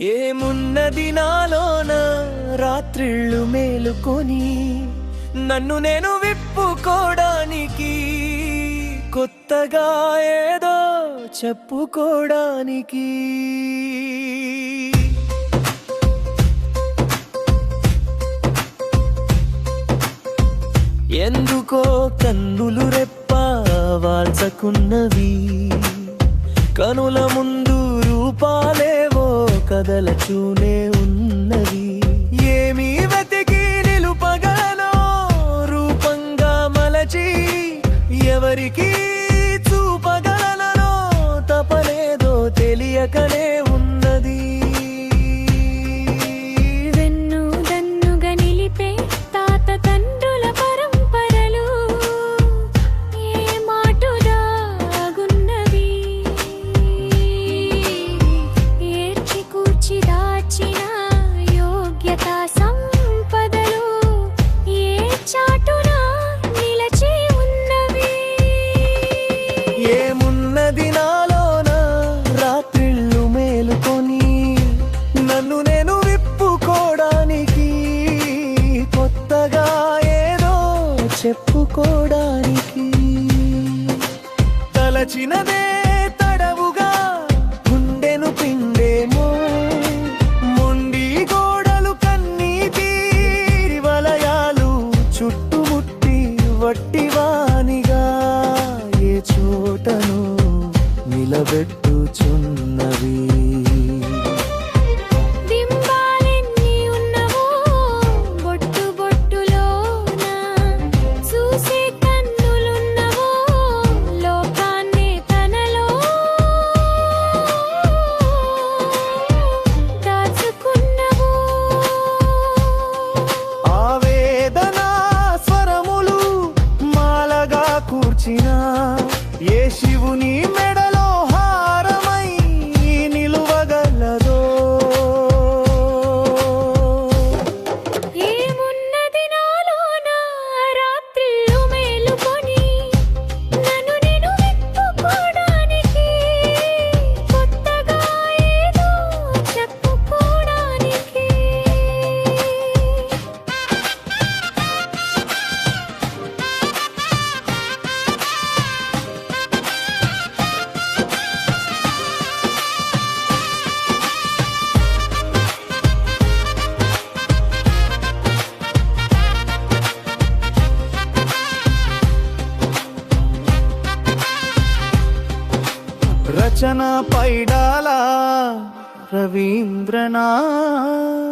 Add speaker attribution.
Speaker 1: ఏమున్నది నాలోన రాత్రిళ్ళు మేలుకొని నన్ను నేను విప్పుకోవడానికి, కొత్తగా ఏదో చెప్పుకోవడానికి. ఎందుకో కన్నులు రెప్ప వాల్చకున్నవి, కనుల ముందు రూపాలేవో కదలచూనే ఉన్నవి. ఏమీ వెతికి నిలుపగలనో రూపంగా మలచి, ఎవరికి చూపగలనో తపనేదో తెలియకనే ఉన్నది. ఏమున్నది నాలోన రాత్రిళ్ళు మేలుకొని నన్ను నేను విప్పుకోవడానికి, కొత్తగా ఏదో చెప్పుకోవడానికి. తలచినదే తడవుగా గుండెను పిండేమో, మొండి గోడలు కన్నీటి వలయాలు చుట్టుముట్టి వట్టివానిగా ఏ చోటను నిలబెట్టుచున్నవి. ఏ శివుని మెడలో హారమై నిలువగలదో.
Speaker 2: ఏమున్నది నాలోన రాత్రిళ్ళు మేలుకొని నన్ను నేను విప్పుకోవడానికి, కొత్తగా ఏదో చెప్పుకోవడానికి.
Speaker 1: రచన పైడాల రవీంద్రనాథ్.